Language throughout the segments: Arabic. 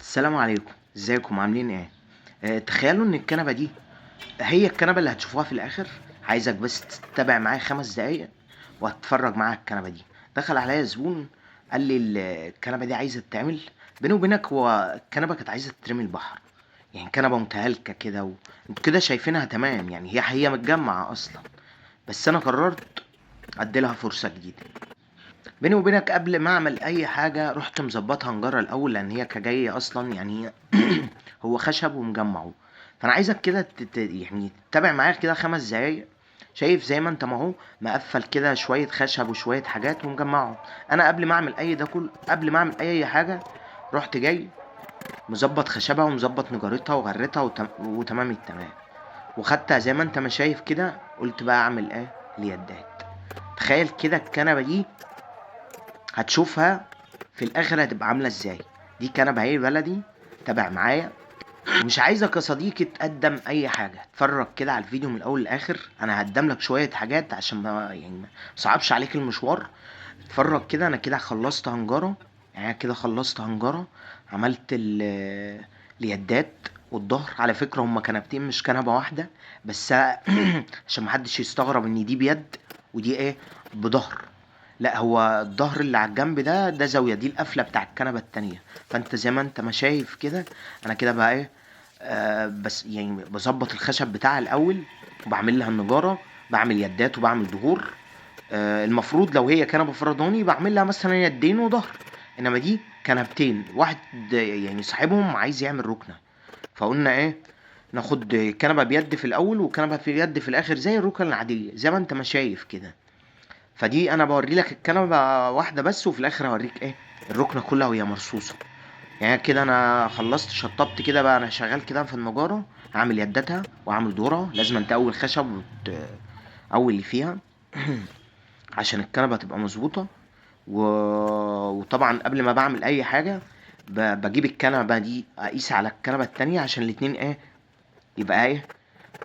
السلام عليكم، ازيكم عاملين ايه؟ تخيلوا ان الكنبه دي هي الكنبه اللي هتشوفوها في الاخر. عايزك بس تتابع معايا 5 دقايق وهتتفرج معايا على الكنبه دي. دخل عليا زبون قال لي الكنبه دي عايزه تتعمل. بيني وبينك هو الكنبه كانت عايزه تترمي البحر، يعني كنبه متهالكه كده انتوا كده شايفينها تمام، يعني هي متجمعه اصلا. بس انا قررت اديلها فرصه جديده. بيني وبينك قبل ما اعمل اي حاجه رحت مظبطها نجاره الاول، لان هي كجايه اصلا يعني هو خشب ومجمعه. فانا عايزك كده يعني تتابع معايا كده 5 دقايق. شايف زي ما انت ما هو مقفل كده شويه خشب وشويه حاجات ومجمعهم. انا قبل ما اعمل اي ده كل قبل ما اعمل اي حاجه رحت جاي مظبط خشبها ومظبط نجارتها وغرتها وتمام التمام. وخدتها زي ما انت ما شايف كده. قلت بقى اعمل ايه؟ اليدات. تخيل كده الكنبه دي هتشوفها في الاخر هتبقى عامله ازاي. دي كنبه اهي بلدي. تابع معايا. ومش عايزك يا صديقي تقدم اي حاجه، اتفرج كده على الفيديو من الاول للاخر. انا هقدم لك شويه حاجات عشان ما صعبش عليك المشوار. اتفرج كده. انا كده خلصت هنجره، يعني أنا كده خلصت هنجره. عملت اليدات والظهر. على فكره هما كنبتين مش كنبه واحده. بس عشان محدش يستغرب ان دي بيد ودي ايه بظهر. لا، هو الظهر اللي على الجنب ده زاويه، دي القفله بتاع الكنبه التانية. فانت زي ما انت ما شايف كده. انا كده بقى ايه؟ بس يعني بظبط الخشب بتاعها الاول وبعمل لها النجاره. بعمل يدات وبعمل ظهور. المفروض لو هي كنبه فرداني بعمل لها مثلا يدين وظهر. انما دي كنبتين واحد، يعني صاحبهم عايز يعمل ركنه. فقلنا ايه؟ ناخد كنبه بيد في الاول وكنبه في يد في الاخر زي الركن العاديه زي ما انت ما شايف كده. فدي انا بوري لك الكنبه واحده بس، وفي الاخر هوريك ايه؟ الركنه كلها وهي مرصوصه. يعني كده انا خلصت شطبت كده بقى. انا شغال كده في النجارة. هعمل يداتها وهعمل دورة. لازم انت اول خشب اول اللي فيها عشان الكنبة تبقى مظبوطة. و... وطبعا قبل ما بعمل اي حاجة بجيب الكنبة دي اقيس على الكنبة التانية عشان الاتنين ايه؟ يبقى ايه؟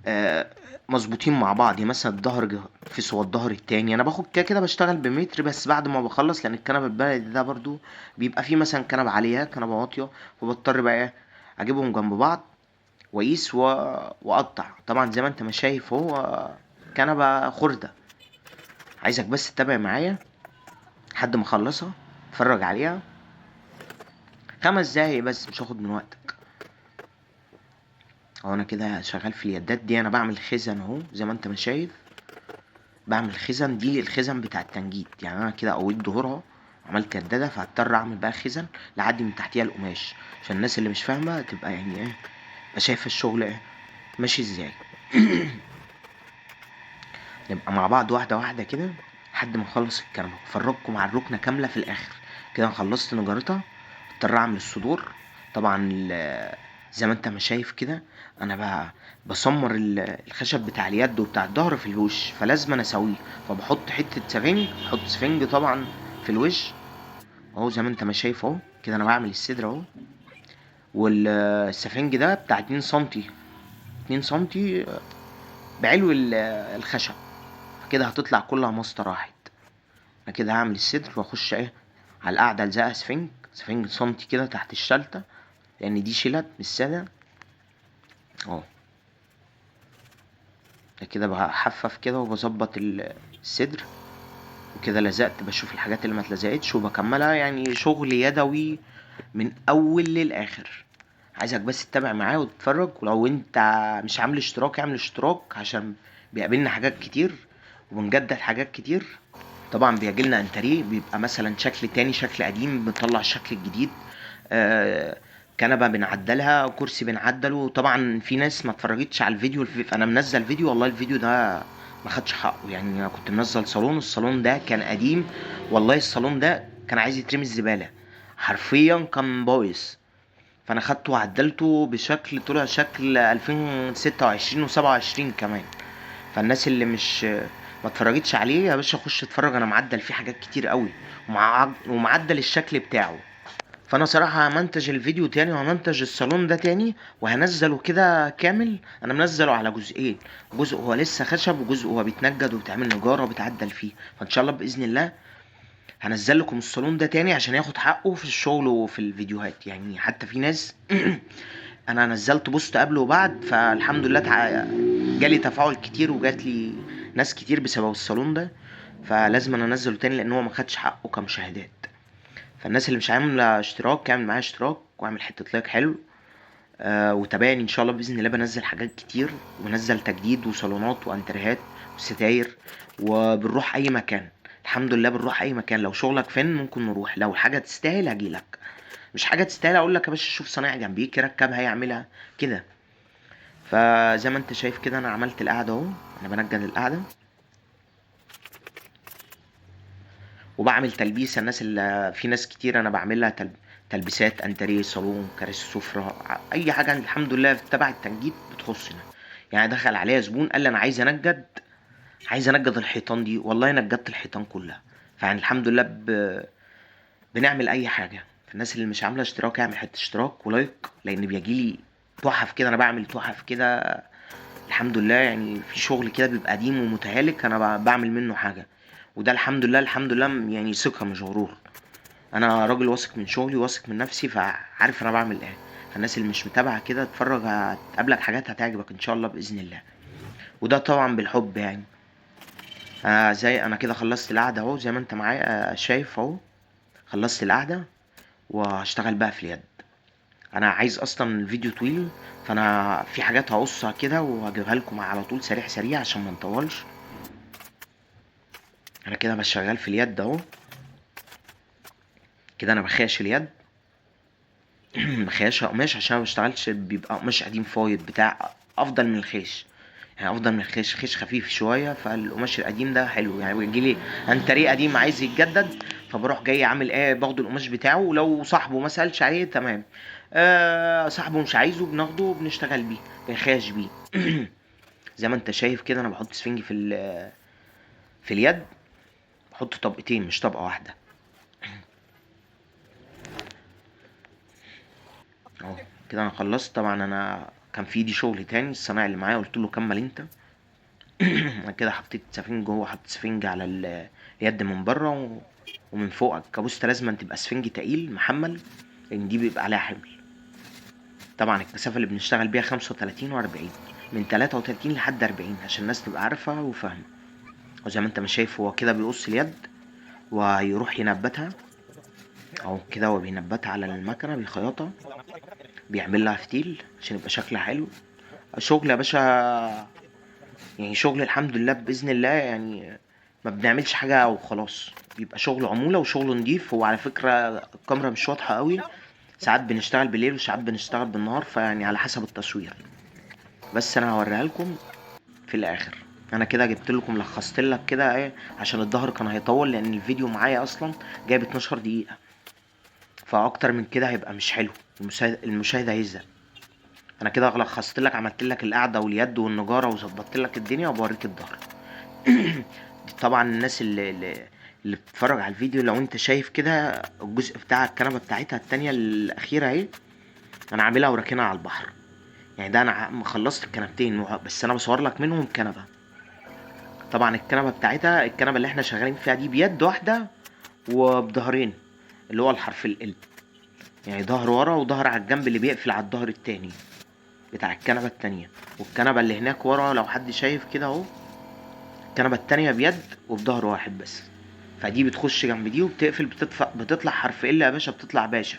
آه مظبوطين مع بعض. يعني مثلا الظهر في سوى الظهر التاني. انا باخد كده كده بشتغل بمتر بس بعد ما بخلص، لان الكنبه البلدي ده برضو بيبقى فيه مثلا كنبه عاليه كنبه واطيه. فبضطر بقى ايه؟ اجيبهم جنب بعض واقيس واقطع. طبعا زي ما انت ما شايف هو كنبه خرده. عايزك بس تتابع معايا لحد ما اخلصها. اتفرج عليها 5 دقايق بس، مش هاخد من وقتك. اهو انا كده شغال في اليدات دي. انا بعمل خزن اهو زي ما انت ما شايف. بعمل خزن. دي الخزن بتاع التنجيد. يعني انا كده قويت ظهورها. عملت كدادة فهضطر اعمل بقى خزن لعدي من تحتيها القماش عشان الناس اللي مش فاهمة تبقى يعني ايه؟ تبقى شايفة الشغل ايه ماشي ازاي. نبقى مع بعض واحدة واحدة كده لحد ما نخلص الكلام. افرجكم على الركنة كاملة في الاخر. كده أنا خلصت نجارتها. اضطر اعمل الصدور. طبعا زي ما انت ما شايف كده. انا بقى بسمر الخشب بتاع اليد وبتاع الظهر في الوش، فلازم انا اسويه. فبحط حته سفنج، بحط سفنج طبعا في الوش. اهو زي ما انت ما شايف اهو كده انا بعمل الصدر اهو. والسفنج ده بتاع 2 سنتي. 2 سنتي بعلو الخشب. فكده هتطلع كلها مسطره واحد. انا كده هعمل الصدر واخش ايه؟ على القعده الزقه سفنج سنتي كده تحت الشلته، لان دي شيلت مش ساده. اهو كده بحفف كده وبظبط الصدر. وكده لزقت، بشوف الحاجات اللي ما اتلزقتش وبكملها. يعني شغل يدوي من اول للاخر. عايزك بس تتابع معايا وتتفرج. ولو انت مش عامل اشتراك اعمل اشتراك عشان بيقابلنا حاجات كتير وبنجدد حاجات كتير. طبعا بيجيلنا انتريه بيبقى مثلا شكل تاني، شكل قديم بنطلع الشكل الجديد. كنبه بنعدلها، كرسي بنعدله. طبعا في ناس ما اتفرجتش على الفيديو. انا منزل فيديو والله الفيديو ده ما خدش حقه. يعني انا كنت منزل الصالون ده كان قديم. والله الصالون ده كان عايز يترمي الزباله. حرفيا كان بايظ. فانا خدته وعدلته بشكل طلع شكل 2026 و27 كمان. فالناس اللي مش ما اتفرجتش عليه يا باشا خش اتفرج. انا معدل فيه حاجات كتير قوي ومعدل الشكل بتاعه. فانا صراحة همنتج الفيديو تاني وهمنتج الصالون ده تاني وهنزله كده كامل. انا منزله على جزئين. جزء هو لسه خشب وجزء هو بيتنجد وبيتعمل نجارة وبيتعدل فيه. فان شاء الله باذن الله هنزل لكم الصالون ده تاني عشان ياخد حقه في الشغل وفي الفيديوهات. يعني حتى في ناس انا نزلت بوست قبل وبعد، فالحمد لله جالي تفاعل كتير وجات لي ناس كتير بسبب الصالون ده، فلازم انا انزله تاني لان هو ما خدش حقه كمشاهدات. فالناس اللي مش عامله اشتراك اعمل معايا اشتراك واعمل حته لايك حلو. وتابعني ان شاء الله باذن الله، بنزل حاجات كتير وبنزل تجديد وصالونات وانتريهات وستاير، وبنروح اي مكان. الحمد لله بنروح اي مكان، لو شغلك فين ممكن نروح، لو حاجه تستاهل هجيلك، مش حاجه تستاهل اقول لك يا باشا شوف صنايعي جنبيك يركبها يعملها كده. فزي ما انت شايف كده انا عملت القعده اهو، انا بنجد القعده وبعمل تلبيسه. الناس اللي في ناس كتير انا بعمل لها تلبيسات انتريه صالون كراسي سفره، اي حاجه الحمد لله تبع التنجيد بتخصنا. يعني دخل عليا زبون قال لي انا عايز انجد، عايز انجد الحيطان دي، والله نجدت الحيطان كلها. فيعني الحمد لله بنعمل اي حاجه. الناس اللي مش عامله اشتراك اعمل حته اشتراك ولايك، لان بيجيلي تحف كده، انا بعمل تحف كده الحمد لله. يعني في شغل كده بيبقى قديم ومتهالك انا بعمل منه حاجه، وده الحمد لله الحمد لله يعني ثقه مش غرور. انا راجل واثق من شغلي واثق من نفسي فعارف انا بعمل ايه. فالناس اللي مش متابعه كده اتفرج، هتقابلك حاجات هتعجبك ان شاء الله باذن الله، وده طبعا بالحب يعني. زي انا كده خلصت القعده اهو زي ما انت معايا شايف اهو، خلصت القعده وهشتغل بقى في اليد. انا عايز اصلا الفيديو طويل، فانا في حاجات هقصها كده وهجيبها لكم على طول سريع سريع عشان ما نطولش. انا كده بس شغال في اليد اهو، كده انا بخيش اليد. بخيشها قماش عشان ما بشتغلش بيبقى قماش قديم فايض بتاع، افضل من الخيش. يعني افضل من الخيش، خيش خفيف شويه، فالقماش القديم ده حلو. يعني بيجيلي انتريه قديم عايز يتجدد، فبروح جاي عامل ايه، باخد القماش بتاعه ولو صاحبه ما سالش عليه تمام. صاحبه مش عايزه بناخده وبنشتغل بيه، بنخيش بيه. زي ما انت شايف كده انا بحط سفنج في اليد، بحط طبقتين مش طبقه واحده اهو. كده انا خلصت. طبعا انا كان في ايدي شغل تاني، الصنايعي اللي معايا قلت له كمل انت. انا كده حطيت سفنج جوه، حطيت سفنج على اليد من بره ومن فوق. الكابوستا لازم تبقى سفنج تقيل محمل، لان دي بيبقى عليها حمل. طبعا الكثافه اللي بنشتغل بيها 35 و40، من 33 لحد 40 عشان الناس تبقى عارفه وفاهمه. وزي ما انت ما شايف هو كده بيقص اليد ويروح ينبتها اهو كده، هو بينبتها على المكنه بيخيطها، بيعمل لها فتيل عشان يبقى شكلها حلو. شغل يا باشا، يعني شغل الحمد لله باذن الله. يعني ما بنعملش حاجه وخلاص، بيبقى شغل عموله وشغل نضيف. وعلى فكره الكاميرا مش واضحه قوي، ساعات بنشتغل بالليل وساعات بنشتغل بالنهار، فيعني على حسب التصوير. بس انا هوريها لكم في الاخر. انا كده جبت لكم لخصت لك كده ايه، عشان الظهر كان هيطول لان الفيديو معايا اصلا جايب 12 دقيقه، فاكتر من كده هيبقى مش حلو، المشاهد هيزهق. انا كده لخصت لك، عملت لك القعده واليد والنجاره وظبطت لك الدنيا وبوريك الظهر. طبعا الناس اللي بتتفرج على الفيديو، لو انت شايف كده الجزء بتاع الكنبه بتاعتها التانية الاخيره اهي، انا عاملها وراكنها على البحر. يعني ده انا خلصت الكنبتين بس انا بصور لك منهم كنبه. طبعا الكنبه بتاعتها، الكنبه اللي احنا شغالين فيها دي بيد واحده وبظهرين، اللي هو الحرف ال، يعني ظهر ورا وظهر على الجنب اللي بيقفل على الظهر التاني بتاع الكنبه التانية. والكنبه اللي هناك ورا لو حد شايف كده اهو، الكنبه التانية بيد وبظهر واحد بس، فدي بتخش جنب دي وبتقفل، بتطلع حرف ال يا باشا، بتطلع باشا.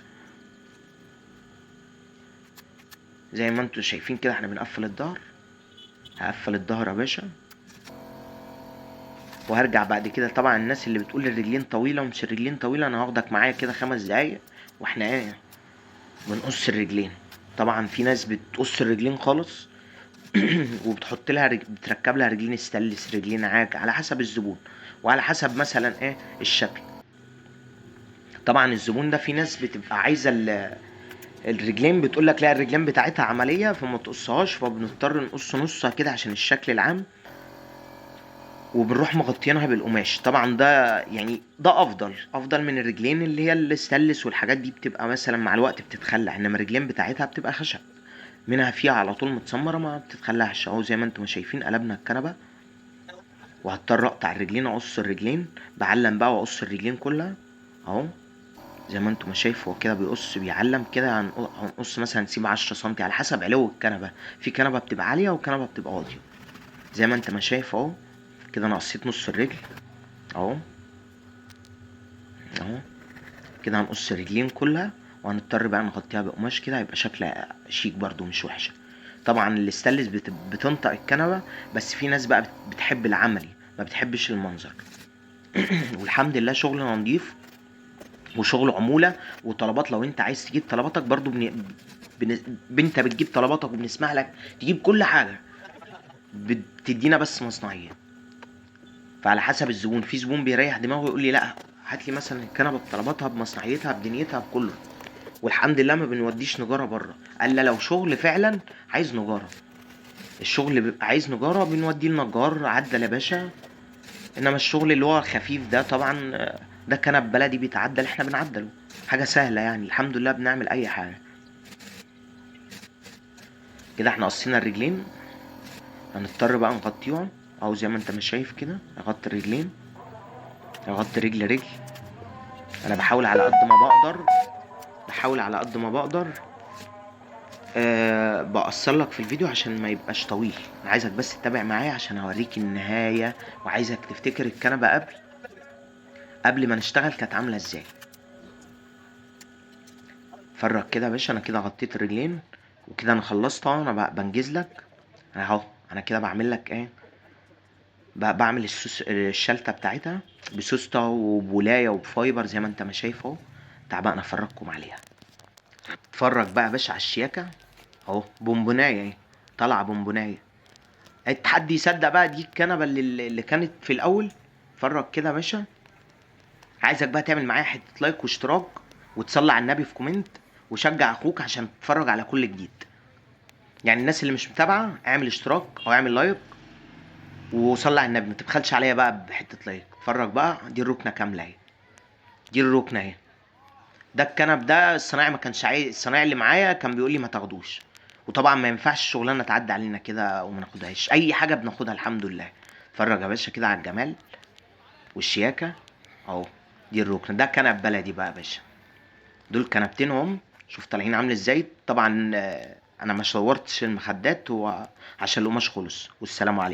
زي ما انتوا شايفين كده احنا بنقفل الظهر. هقفل الظهر يا باشا وهرجع بعد كده. طبعا الناس اللي بتقول الرجلين طويله ومش الرجلين طويله، انا هاخدك معايا كده 5 دقايق واحنا ايه بنقص الرجلين. طبعا في ناس بتقص الرجلين خالص وبتحط لها بتركب لها رجلين ستانلس، رجلين عاج، على حسب الزبون وعلى حسب مثلا ايه الشكل. طبعا الزبون ده في ناس بتبقى عايزه الرجلين، بتقول لك لا الرجلين بتاعتها عمليه فما تقصهاش، فبنضطر نقص نصها كده عشان الشكل العام، وبنروح مغطينها بالقماش. طبعا ده يعني ده افضل من الرجلين اللي هي الستانلس والحاجات دي، بتبقى مثلا مع الوقت بتتخلع، انما الرجلين بتاعتها بتبقى خشب منها فيها على طول متسمره ما بتتخلعش اهو. زي ما انتم شايفين قلبنا الكنبه وهضطر اقطع الرجلين، اقص الرجلين، بعلم بقى واقص الرجلين كلها اهو. زي ما انتم ما شايف هو كده بيقص بيعلم كده. هنقص مثلا نسيب 10 سنتي على حسب علو الكنبة. في كنبة بتبقى عالية وكنبة بتبقى واطية. زي ما انت ما شايف اهو كده انا قصيت نص الرجل اهو. اهو كده هنقص الرجلين كلها، وهنضطر بقى نغطيها بقماش كده هيبقى شكلها شيك برضو مش وحشة. طبعا الاستانلس بتنطق الكنبة، بس في ناس بقى بتحب العملي، ما بتحبش المنظر. والحمد لله شغل نضيف وشغل عمولة وطلبات. لو انت عايز تجيب طلباتك برضو انت بتجيب طلباتك وبنسمح لك تجيب كل حاجة، بتدينا بس مصنعية. فعلى حسب الزبون، في زبون بيريح دماغه يقول لي لا هات لي مثلا الكنبة بطلباتها بمصنعيتها بدنيتها بكله. والحمد لله ما بنوديش نجارة بره، الا لو شغل فعلا عايز نجارة. الشغل بيبقى عايز نجارة بنوديه النجار عدل يا باشا. انما الشغل اللي هو الخفيف ده طبعا ده كنب بلدي بيتعدل، احنا بنعدله. حاجة سهلة يعني، الحمد لله بنعمل اي حاجة. كده احنا قصينا الرجلين، هنضطر بقى نغطيهم او زي ما انت مش شايف كده. اغطي الرجلين، اغطي رجل. انا بحاول على قد ما بقدر، بحاول على قد ما بقدر بقصر لك في الفيديو عشان ما يبقاش طويل. انا عايزك بس تتابع معايا عشان هوريك النهاية، وعايزك تفتكر الكنبة قبل ما نشتغل كانت عاملة ازاي. فرج كده يا باشا، انا كده غطيت الرجلين وكده انا خلصتها. انا بنجز لك اهو. انا كده بعمل لك ايه، بعمل الشلتة بتاعتها بسوستة وبولاية وبفايبر زي ما انت ما شايف اهو. تعال بقى انا افرجكم عليها. اتفرج بقى يا باشا على الشياكة اهو. بونبوناية اهي، طالعة بونبوناية. حد يصدق بقى دي الكنبة اللي كانت في الاول. اتفرج كده يا باشا. عايزك بقى تعمل معايا حتة لايك واشتراك، وتصلي على النبي في كومنت، وشجع اخوك عشان تتفرج على كل جديد. يعني الناس اللي مش متابعة اعمل اشتراك او اعمل لايك وصلي على النبي، ما تبخلش عليا بقى بحتة لايك. اتفرج بقى، دي الركنة كاملة اهي. دي الركنة اهي. ده الكنب ده الصنايعي ما كانش عايز، الصنايعي اللي معايا كان بيقول لي ما تاخدوش. وطبعا ما ينفعش الشغلانه تعدي علينا كده وما ناخدهاش، اي حاجه بناخدها الحمد لله. اتفرج يا باشا كده على الجمال والشياكه اهو. دي الركن ده كنب بلدي بقى يا باشا. دول كنبتين هم، شوف طالعين عامل ازاي. طبعا انا ما صورتش المخدات عشان القماش خلص. والسلام عليكم.